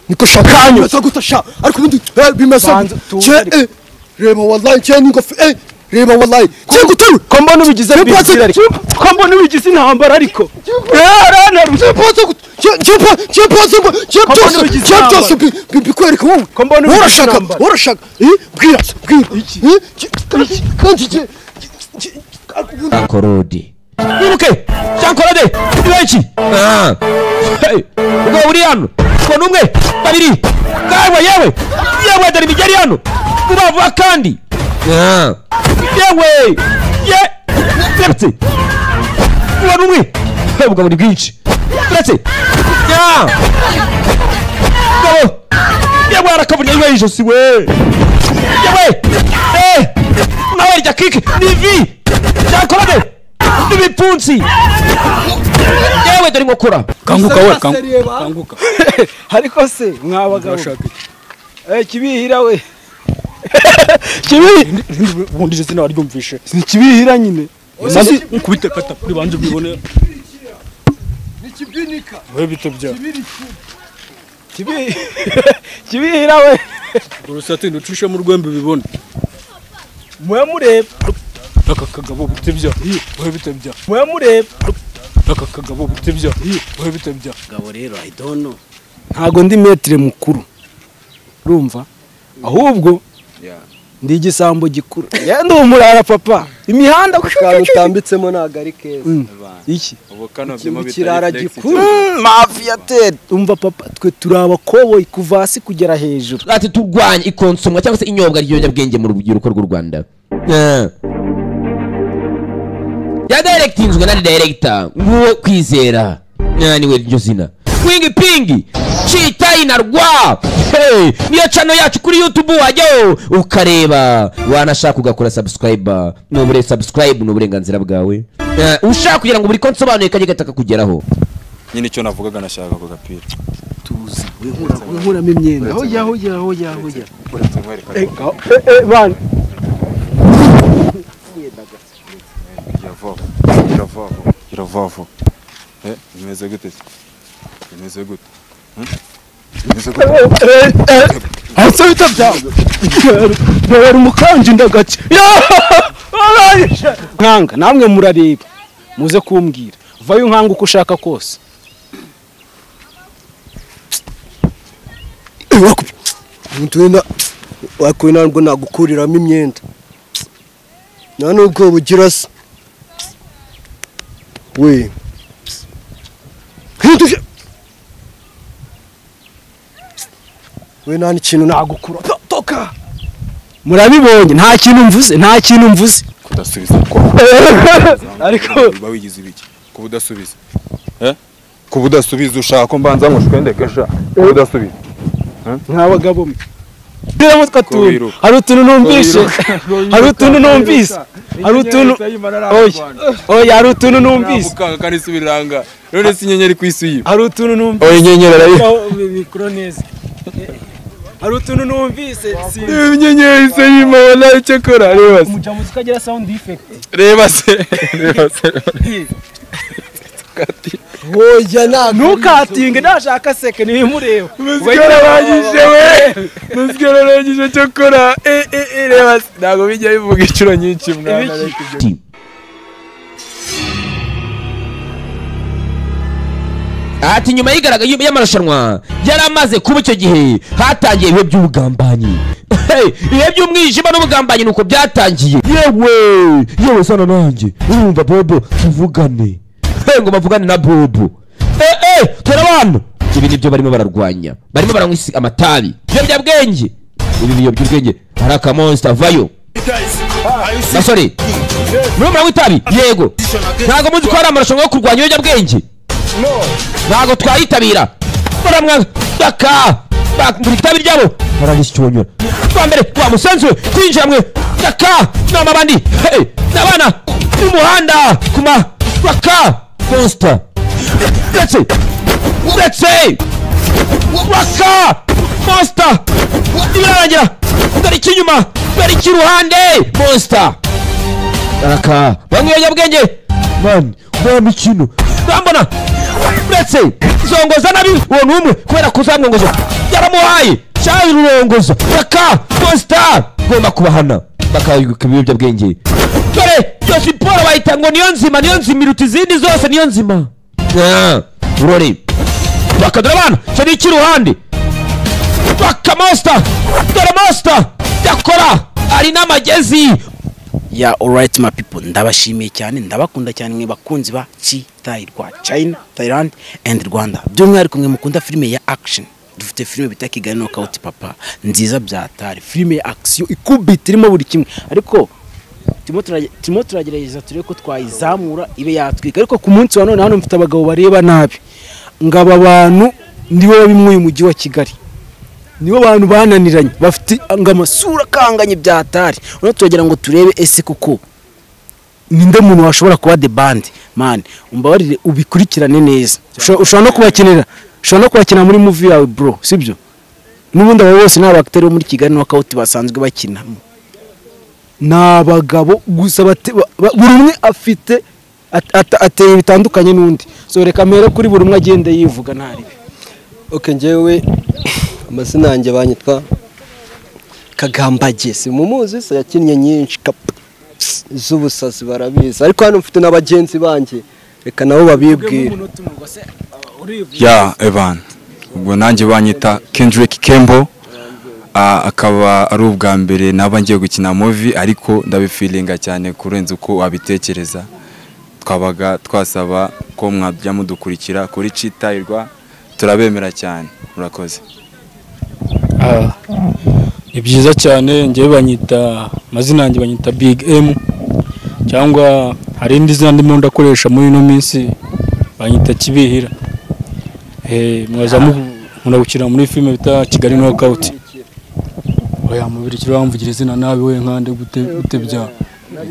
niko shaka bimeze gutasha ariko ubundi bimeze reba wallahi cyane ngo reba wallahi cyangwa uturu ko mbona ubigize bibiri ariko ko mbona ubigize intambara ariko arana cyangwa bikwereka wowe ko mbona urashaka bwira kandi Korodi Ibuke Jankorode Ibenchi Ugo uri hano Ko numwe babiri yewe dore bigeri hano Ubavuga kandi yewe Tepte Uwa numwe Ugo muri bwinshi Tepte yewe arakavunya iwe ijosi we yewe nawe rya kiki nivi Jankorode Nibipfunsi yewe dore ngokora kanguka we kanguka ariko se mwabagabo kibihira we kibi bundije zina waryumvishe kibihira nyine sasi nkubite kata kuri banje bibone nikibinika we bitobya kibihira we urusati nducishe mu rwembe bibone mwe mureba akakagabo bitebya we bitebya mwe mureba akakagabo bitebya we bitebya gabo rero I don't know ntago ndi metre mukuru urumva ahubwo ndi igisambo gikuru yandi umurara papa imihanda utambitsemo nagari keza iki ubukano byo kirara gikuru mafia tete umva papa twe turaba koboyi kuva hasi kugera hejuru ati turwanye ikonsomwa cyangwa se inyobwa ry'ibyobyabwenge mu rubyiruko rw'u Rwanda ya directingzwe na director nguwe kwizera niwe ryo zina Wingi pingi Chita inarwa niyo channel yacu kuri YouTube wajyo ukareba wanashaka ugakora subscriber nubure subscribe n'uburenganzira bwawe ushaka kugira ngo buri konsobanuye kaje gataka kugeraho nyine cyo navugaga nashaka ko gapira tuzi we nkuramo imyenda hoya bana Iravovo imeze gute imeze gute Asa bitabya bari umukanje ndagace nkanga namwe murareba muze kumbwira vayo nkanga uko ushaka kose ntwenda wakwina ngo nagukuriramo imyenda none ubwo bugira se we we nani kintu nagukura toka murabibonye nta kintu mvuze kudasubiza ariko bawigize ibiki kubudasubiza kubudasubiza ushaka mbanza ngo shwendekesha kubudasubiza nk'abagabo mwe biramo twaturu hari utuntu numvise hari utuntu oya hari utuntu numvise ukanga kandi subiranga none si inyenyeri kwisuye hari utuntu numvise oya inyenyeri arayi mikro neza hari utuntu numvise si inyenyeri se yima wala cyakora reba se muja muzika gira sound effect reba se kati hoya ntukatinge ndashaka seke ni mureba musikara bagije cyakora reba nago bijya bivuga icuro nyinshi mwana ati nyuma y'amarushanwa yaramaze kuba icyo gihe hatangiye ibihe by'ubugambanyi ibihe by'umwijima n'ubugambanyi nuko byatangiye yewe sana nanjye urumva bobo tuvugane ngo bavugane na bobo tora abantu ibi nibyo barimo bararwanya barimo baranywa amatabi ibiyobyabwenge ibi biyobyabwenge hari akamonster vayo basore muri muranywa itabi yego ntabwo muzi ko hari amarushanwa yo kurwanya ibiyobyabwenge ntabwo twayitabira baramwa buri itabi ryabo bararishyonyora kwa mbere wa musanzwe kwinjira mwe n'amabandi n'abana n'umuhanda kuma monster ndetse monster ibirarangira dore ikinyuma dore ikiruhande monster bamwe ibiyobyabwenge man ikino urambona uretse zongoza nabi uwo numwe kubera kuzamwongoza yaramuhaye cyari rurongoza raka posta gomba kubahana bakayuka ibiyobyabwenge dore yo siporo bayita ngo niyo nzima iruta izindi zose niyo nzima urore bakadura abana cyo ni ikiruhande bakamosta dore mosta yakora ari n'amagezi ya alright my people ndabashimiye cyane ndabakunda cyane mwe bakunzi ba Chitairwa China Thailand and Rwanda by'umwihariko mwe mukunda filme ya action dufite filme bita Kigali Knockout papa nziza byatari filme ya action ikubita irimo buri kimwe ariko timo turagerageza turebe ko twayizamura ibe yatwika ariko ku munsi wa none hano mfite abagabo bareba nabi ngaba abantu ndibo bimwe mu mujyi wa Kigali nibo bantu bananiranye bafite ngamasura kanganye byatari uno turagira ngo turebe ese kuko ninde muntu washobora kuba the band man umbabarire ubikurikirane neza ushobora no kubakina muri movie yawe bro sibyo n'ubundi abo bose n'abacteurs muri Kigali Knockout basanzwe bakina n'abagabo gusa buri umwe afite ateye bitandukanye n'undi so reka mere kuri buri umwe agende yivuga ntaribe okay njyewe amazina yanjye banyitwa Kagambage si mumuzi se yakinnye nyinshi z'ubusazi barabizi ariko hano mfite n'abagenzi banjye reka nabo babibwira ya Evan ubwo nanjye banyita Kendrick Kembo akaba ari ubwa mbere naba ngiye gukina movie ariko ndabifilinga cyane kurenza uko wabitekereza twabaga twasaba ko mwajya mudukurikira kuri Chitairwa turabemera cyane murakoze ni byiza cyane ngiye banyita amazina yanjye banyita Big M cyangwa hari indi zina ndimo ndakoresha muri ino minsi banyita Kibihira mwaza murabukira muri filme bita Kigali Knockout oya mubiri kiro wamvugira izina nabi we nkande gute bya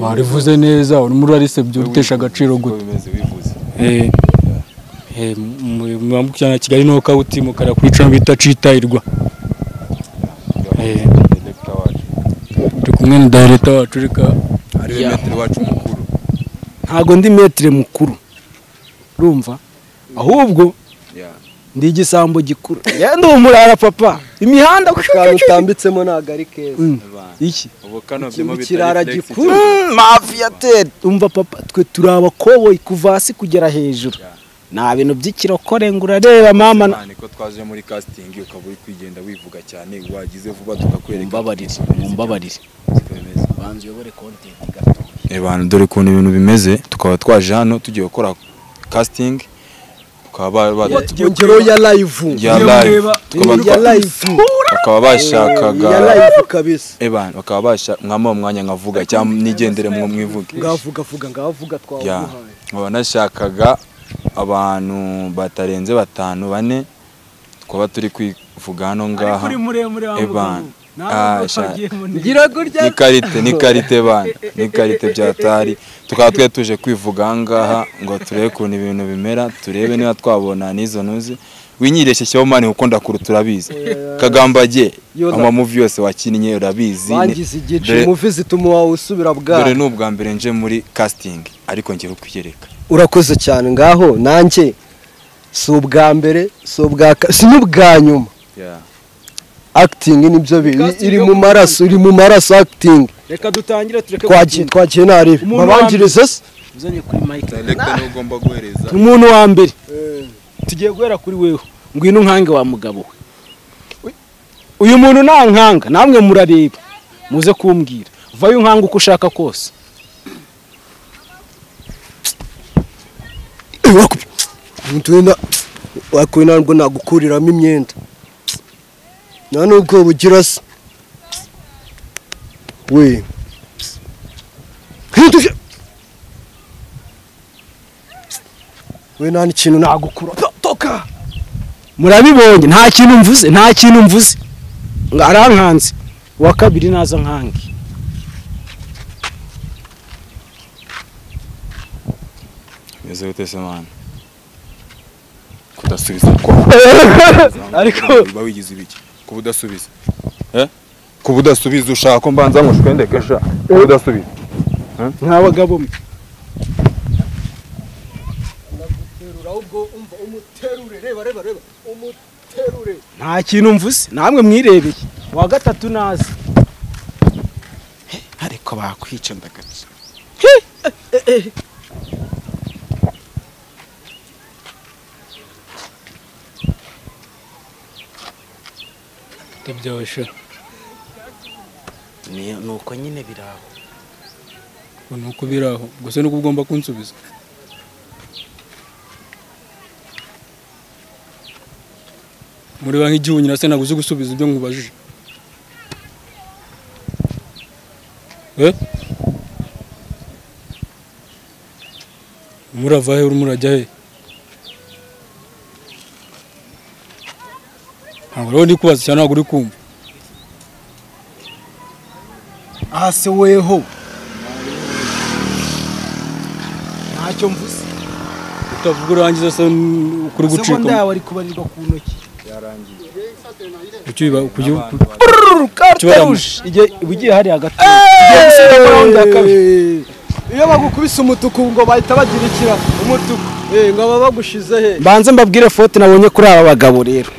warivuze neza uri muri arisebye utesha agaciro gute mwambukirana Kigali Knockout mukara kuri channel bita Chitairwa kumwe na director wacu reka ari metre wacu mukuru ntago ndi metre mukuru urumva ahubwo ndi igisambo gikuru yenda umurara papa imihanda utambitsemo nagari keza iki ubukano byemo bitara gikuru mafia ted umva papa twe turaba koboyi kuva hasi kugera hejuru na bintu by'ikirokore ngurareba mama niko twaje muri casting ukaburi kwigenda wivuga cyane wagize vuba tukakwereka mumbabarire banze yobore content gato abantu dore kuntu ibintu bimeze tukaba twaje hano tugiye gukora casting tukaba ngero ya live bakaba bashakaga ya live kabisa ebana bakaba basha mwama umwanya nkavuga cyangwa nigendere mu mwivuge ngavuga twavuga nashakaga abantu batarenze 5-4 twaba turi kwivuga hano ngaha ebana ni karite bana ni karite byatari tukaba tuje kwivuga ngaha ngo turebe kuntu ibintu bimera turebe niba twabona nizo nuzi winyireshe cyo mani ukunda kurutura biza Kagambage ama movie yose wakinnye urabizi bangize igice movie zituma wawe usubira bwa dore n'ubwa mbere nje muri casting ariko ngiye kwiyereka urakoze cyane ngaho nanjye si ubwa mbere si n'ubwa nyuma acting nibyo iri mu maraso acting reka dutangire tureke twagiye nari babangirize uzanye kuri mic selector ugomba guhereza umuntu wa mbere tugiye guhera kuri wewe ngwino nkange wa mugabo we uyu muntu nankanga namwe murareba muze kumbwira vayo nkanga uko ushaka kose ntwenda wakwina ngo nagukuriramo imyenda none ubwo bugira se we hinduje we nani kintu nagukura toka murabibonye nta kintu mvuze arankanze wa kabiri naza nkange Yeze utese man kudasubiza ko ariko bawigize ibiki kubudasubiza kubudasubiza ushaka ko mbanza ngushwendekesha kubudasubiza nk'abagabo mwe naguterura ubwo umva umuterure reba umuterure nta kintu mvuze namwe mwirebeye wa gatatu nazi ariko bakwica ndagaca tabyosha nuko nyine biraho nuko biraho gusa nuko ugomba kunsubiza muri banki igihugu nyina se naguze gusubiza ibyo nkubajije murava he urumurajya he ntabwo rero ndi kubaza cyane ntabwo uri kumva aha se weho ntacyo mvuze utavuga urangiza se ukuri gucika sekonda yawe ari kubarirwa ku ntoki ugiye hari hagati iyo bagukubise umutuku ngo bahita bagirikira umutuku ngaba bagushize he mbanze mbabwire foto nabonye kuri aba bagabo rero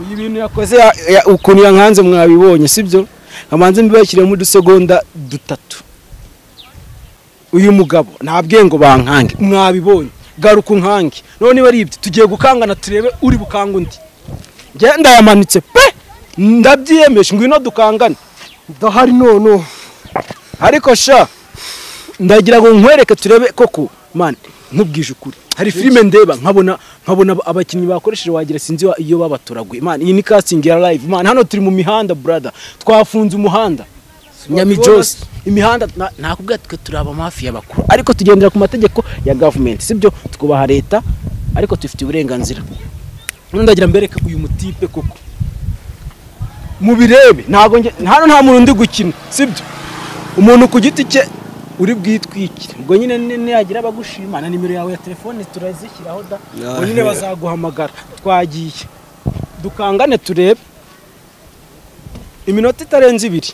uyu bintu yakoze ukuntu yankanze mwabibonye sibyo amanze mbibashyire mu dusegonda dutatu uyu mugabo ntabwiye ngo bankange mwabibonye garuka unkange none niba ari ibyo tugiye gukangana turebe uri bukanga undi ngenda yamanitse pe ndabyiyemeje ngwino dukangane ndahari none ariko sha ndagira ngo nkwereke turebe koko man nkubwije ukuri hari filme ndeba nkabona abakinnyi bakoresheje wagira sinzi iyo babatoraguye man iyi ni casting ya live man hano turi mu mihanda brother twafunze umuhanda nyamijose imihanda nakubwira twe turaba mafi y'abakuru ariko tugendera ku mategeko ya government sibyo twubaha leta ariko tufite uburenganzira ndagira mbereke uyu mutipe koko mubirebe hano nta muntu ndi gukina sibyo umuntu ku giti cye uri bwitwikire ubwo nyine niyagira abagushima na nimero yawe ya telefone turazishyiraho da ubwo nyine bazaguhamagara twagiye dukangane turebe iminota itarenze 2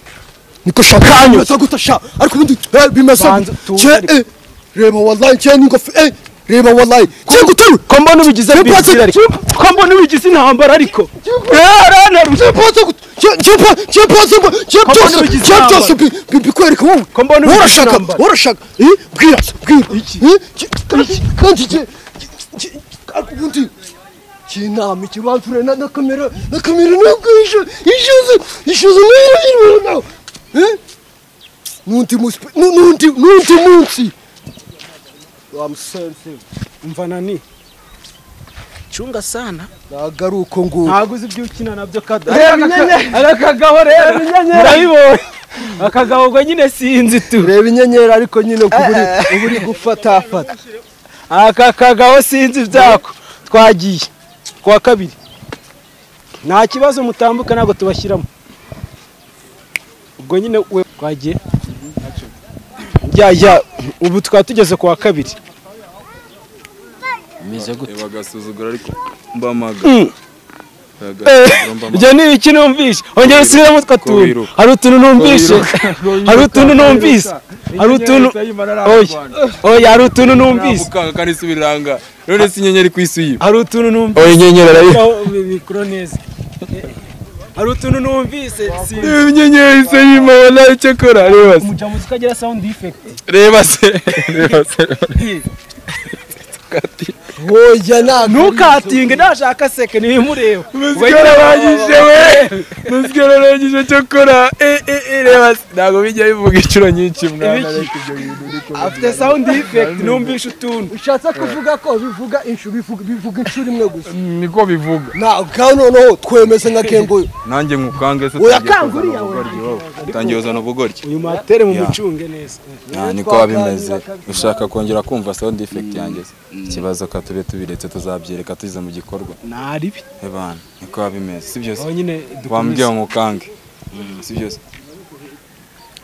niko shakanyo sagutasha ariko ubundi bimasa reba wallahi cyane ingofu reba wallahi cyanguturu ko mbona ubigize bibiri ariko ko mbona ubigize intambara ariko arana cyepose bikwereka wowe ko mbona urashaka bwira kandi ubundi kinama ikibanture na kamera nabwisho ishuze nayo nundi munsi wamusense umva nani chunga sana nagaruko ngo ntaguze ibyo ukina nabyo akagabo rero urabibonye akagabo ngo nyine sinzi tu reba inyenyeri ariko nyine uburi gufata aka kagabo sinzi byako twagiye kwa kabiri nta kibazo mutambuka ntabwo tubashyiramo ubwo nyine we twagiye ya ubu twaba tugeze kwa kabiri meze gute bagasuzugura ariko mbamaga ibyo ni iki numvishe ongera usubiramo twatuntu hari utuntu numvishe hari utuntu numvise kandi subiranga none si inyenyeri kwisuye hari utuntu numvise inyenyeri arayo mikro neza hari utuntu numvise inyenyeri se yima wallahi cyakora reba se umuja muzika gira sound effect reba se hoya ntukatinge ndashaka seke ni mureba musikara bagije cyakora reba se nago bijya bivuga icuro nyinshi mwana ariko ibyo bintu afite sound effect numvishe utuntu ushatse kuvuga ko bivuga inshuro imwe gusa niko bivuga na kano no twemeze nka kengo nanjye ngukange se tangiye uzana ubugoryi uyu matere mu mucunge neza niko wabimeze ushaka kongera kumva sound effect yanjye ikibazo ka tube tubiretse tuzabyereka tuzize mu gikorwa naribi ebana niko wabimeze si byose nyine wambwiye ngukange si byose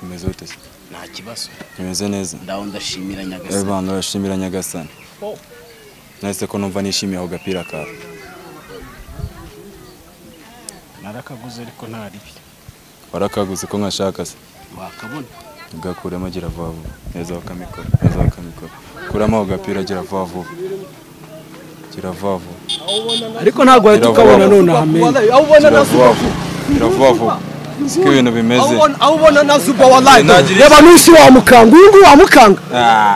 imeze ute nta kibazo imeze neza ndaho ndashimira nyagasani ebana urashimira nyagasani nese ko numva nishimiye aho gapira kawe narakaguze ariko ntaribi warakaguze ko nkashaka se wakabona ugakuramo gira vuba vuba neza wakamikora kuramo aho gapira gira vuba vuba kiravuva ariko ntabwo wahita ukabona none ahamenye aho ubona na kiravuva siko ibintu bimeze aho ubona na zuba wallahi reba nusi wa mukanga uyu nguyu wa mukanga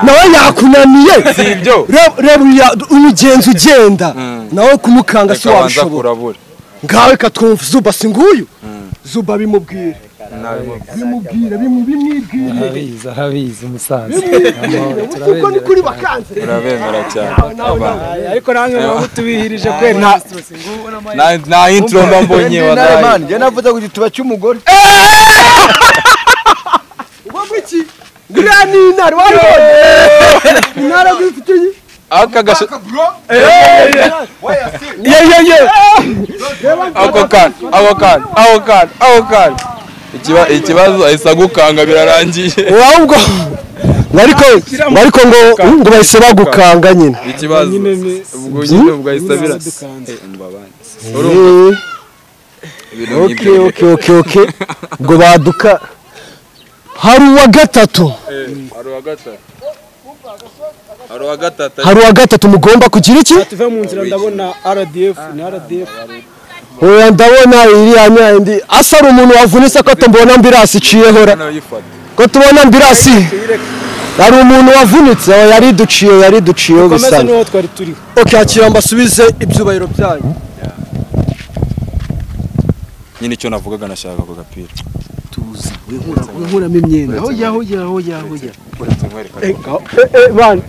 nawe yakunaniye sibyo reba umugenzi ugenda nawe kumukanga si wabishobora ngawe katwumva zuba singuyu zuba bimubwire bimubwire arabizi umusaza kuko ni kuri bakanze urabemera cyane ariko nange mutubihirije kwera na intro mba mbonye wallahi njye navuze ngo tuba cy'umugore ubwo iki brianne intare wabibonye intare gwifitiye akagasha ako ikibazo ahise agukanga birarangiye ahubwo ariko ngo bahise bagukanga nyine ikibazo ubwo nyine ubwo ahise okay ngo baduka hari uwa gatatu hari uwa gatatu mugomba kugira iki tuve mu nzira ndabona RDF ni RDF oya ndabona iriya nyandi asara umuntu wavunitse ko tumbona ambirasi iciyehora ko tubona ambirasi hari umuntu wavunitse yari duciye komeza niho twari turi okay akira mbasubize ibyubahiro byanyu nyine icyo navugaga nashaka ku gapira tuza winkuramo imyenda hoya bana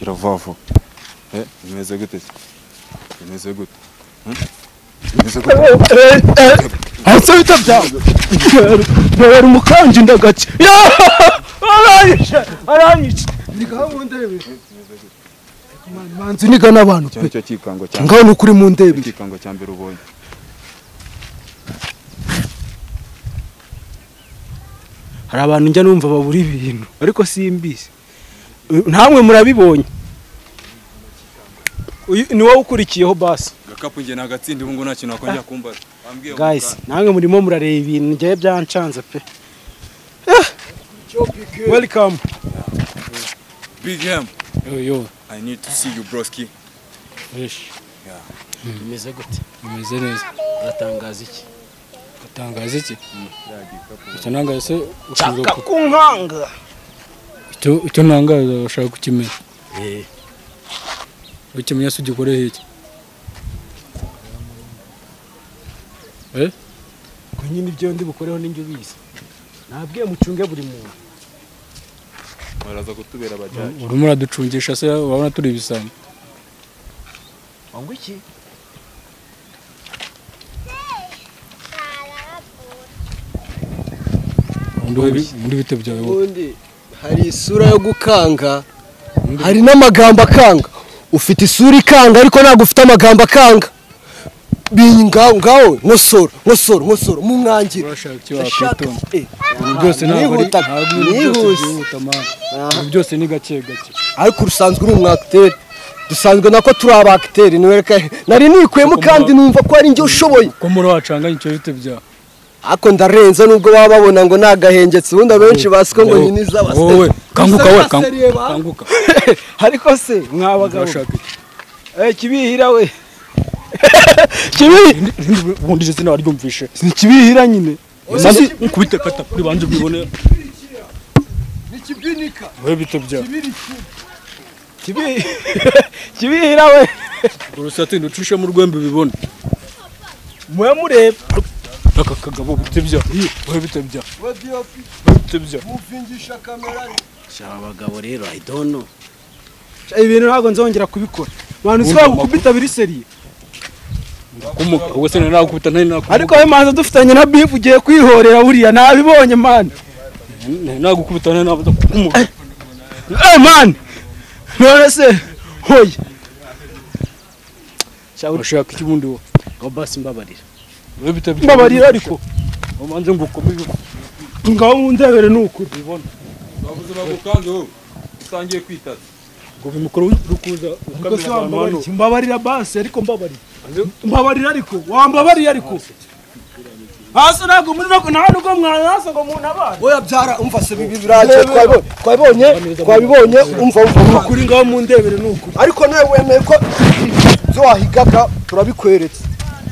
Iravovo. Imeze gute? Asa bitabya. Bari umukanje ndagace. Aranyisha. Ndigaho ndebe. Manzi niga nabantu pe. Cyo kikango cyane. Ngaho nukuri mu ndebe. Kikango cyambere ubonye. hari abantu njya numva babura ibintu ariko simbizi ntamwe murabibonye ni wowe ukurikiyeho basi gakapu nge nagatsindi ubu ngo nta kintu wakongera kumbaza guys namwe murimo murareba ibintu ngiye byancanze pe welcome big ham yo I need to see you broski imeze gute imeze neza uratangaza iki icyo nangaza se ushaka kunkanga icyo nangaza ushaka kukimenya ukimenya se ugikoreye iki ko nyine ibyo ndi bukoreho n'injye ubizi nabwiye mucunge buri muntu baraza kutubera abajaji urimo uraducungisha se urabona turi ibisambo wangu iki muri bite byawe ubundi hari isura yo gukanga hari n'amagambo akanga ufite isura ikanga ariko ntabwo ufite amagambo akanga ngaho nkosoro mu mwangiro byose ntabwo byose ni gake ariko urusanzwe uri umwakiteri dusanzwe nako turi abakiteri nari nikwemo kandi numva ko ari njye ushoboye ko muri wacanganye icyo bite byawe ako ndarenza nubwo baba babona ngo nagahengetse ubundi abenshi basiko ngo nyine izabase wowe kanguka ariko se mwabagabo kibihira we ubundi je sina waryumvishe ni kibihira nyine nkubite kata kuri banje bibone ni kibinika we bite bya kibihira we urusate nducishe mu rwembe bibone mwe mureba aka kagabo bite bya we bite bya muvingisha kamera abagabo rero I don't know ibintu ntabwo nzongera kubikora abantu swa gukubita biri seriye kumuka wese nagukubita ariko we manza dufitanye na beef ugiye kwihorera buriya nabibonye man nagukubita nabaza kumuka man none se hoye ushaka iki bundi wo ngo basi mbabarira we bitabye mbabarira ariko umanze ngukomeye ngaho mundebere nuko bibona bavuze bagukange wowe usangiye kwitata ngo bimukoro rukuza ukamera amano mbabarira basi ariko mbabarira ariko wambabarira ariko hasi ntabwo muri no nta nubwo mwanasa ngo umuntu abana oya byara umva se bibi biraje twabibonye umva kuri ngaho mu ndebere nuko ariko nawe wemeye ko byo wahigaga turabikweretse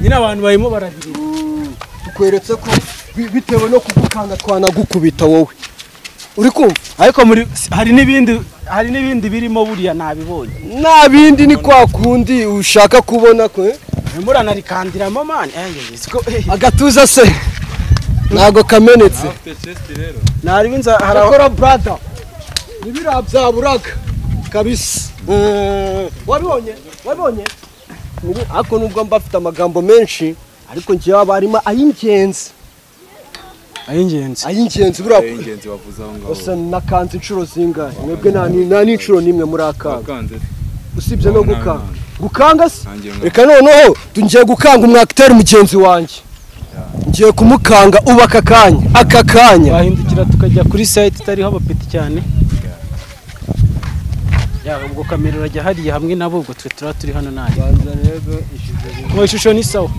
nyine abantu bayimo barabiri tukweretse ko bitewe no kugukanga twanagukubita wowe uri kumva ariko muri hari n'ibindi birimo buriya nabibonye nabindi ni kwa kundi ushaka kubona ko muranarikandira mama agatuza se nago kamenetse nari binza harakora brother nibirabyaburaga kabisa wabibonye ako nubwo mba afite amagambo menshi ariko ngiye abarima ayingenzi bura bavuza aho ngaho ose nakanze inshuro zingahe mwebwe nta n'inshuro nimwe muri akanga usibye no gukanga se reka noneho tungiye gukanga umwakiteri mugenzi wanjye ngiye kumukanga uba aka kanya bahindukira tukajya kuri site itariho abapeti cyane ubwo kamera urajya hariya hamwe nabo ubwo twe turi hano nayo mu ishusho ni sawa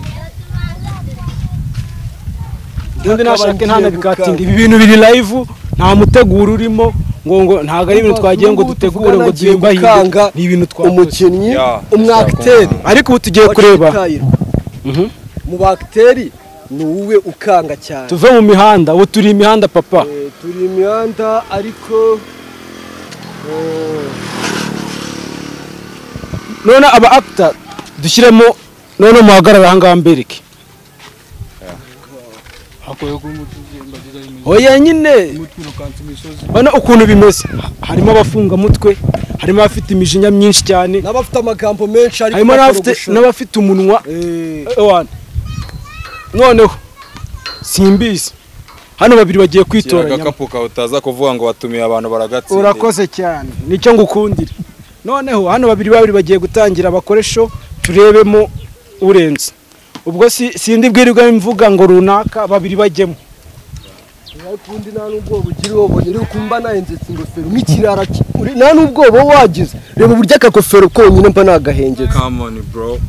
Ndi nashaka ntana bikatinga ibi bintu biri live nta muteguro urimo ngo ntago ari ibintu twagiye ngo dutegure ngo duyibahinde ni ibintu twakoze umukinnyi umwakiteri ariko ubu tugiye kureba mu bakteri ni uwe ukanga cyane tuve mu mihanda ubu turi imihanda papa turi imihanda ariko none aba actor dushyiremo none muhagarara hanga mbereke oya nyine bana ukuntu bimeze harimo abafunga mutwe harimo abafite imijinya myinshi cyane n'abafite amagambo menshi harimo n'abafite umunwa noneho simbizi hano babiri bagiye kwitoranya agakapuka utaza kuvuga ngo watumiye abantu baragatsinda urakoze cyane nicyo ngukundira noneho hano babiri bagiye gutangira abakoresho turebemo urenze ubwo sindi bwirirwa mvuga ngo runaka babiri bajyemo kundi nta nubwo bugira ubonye uri kumba nahenzetse ingofero nk'ikirara nta nubwo wagize reba uburyo akagofero konyine mba nagahengetse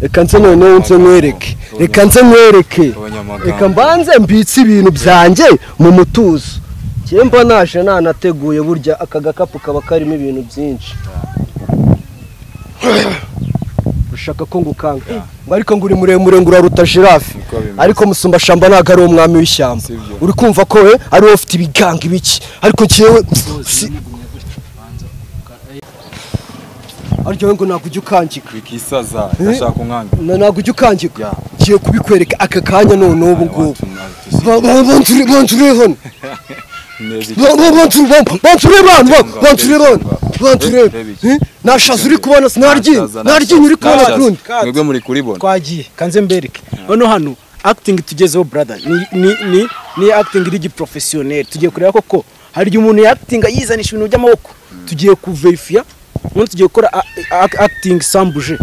reka nze noneho nkwereke reka mbanze mbitse ibintu byanjye mu mutuzo njye mba naje nanateguye burya aka gakapu kaba karimo ibintu byinshi ushaka ko ngukanga ariko ngo uri muremure ngo uraruta girafe ariko musumba shamba ntago ari umwami w'ishyamba uri kumva ko we ari wowe ufite ibiganga ibiki ariko cyewe aryo ngo ntago ujya ukangika bikisaza ndashaka umwanga ntago ujya ukangika ngiye kubikwereka aka kanya none ubu ngubu banturebe nashaza uri kubona sinaryinya uri kubona kurundi mwebwe muri kuribona twagiye kanze mbereke none hano acting tugezeho brother ni acting iri professionnel tugiye kureba koko hari umuntu acting yizanisha ibintu by'amaboko tugiye kuverifya none tugiye gukora acting sambuje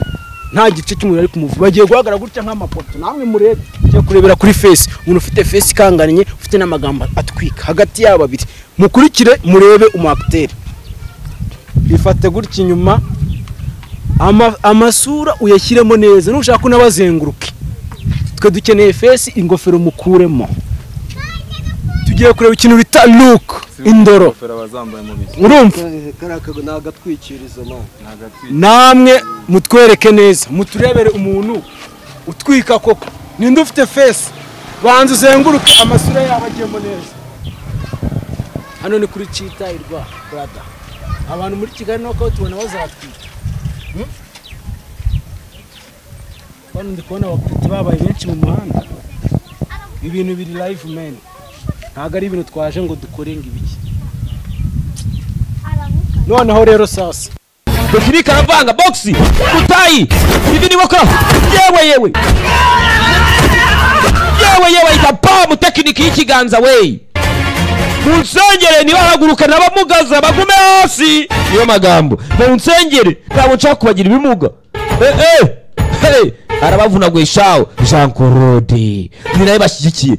nta gice cy'umuntu ari kumuvuga bagiye guhagarara gutya nk'amapoto namwe murebe tugiye kurebera kuri face umuntu ufite face ikanganye ufite n'amagambo atwika hagati y'aba babiri mukurikire murebe umwakiteri bifate gutya inyuma amasura uyashyiremo neza nushaka unabazenguruke twe dukeneye face ingofero mukuremo tugiye kureba ikintu bita look indoro urumva nagatwikirizo namwe mutwereke neza muturebere umuntu utwika koko ninde ufite face banza uzenguruke amasura yabo agiyemo neza hano ni kuri Kitahirwa brother abantu muri Kigali Knockout tubona bazatwika bano ndi kubona abakristo babaye benshi mu muhanda ibintu biri live man ntago ari ibintu twaje ngo dukorenga ibiki noneho rero sasa Gukina karavanga boxi kutayi ibi ni boko yewe papa mu tekiniki y'ikiganza we munsengere niba haguruka n'abamugaza bagume hasi niyo magambo munsengere ntabwo nshaka kubagira ibimuga arabavunagwe shawo Jean Claude ni nawe bashyigikiye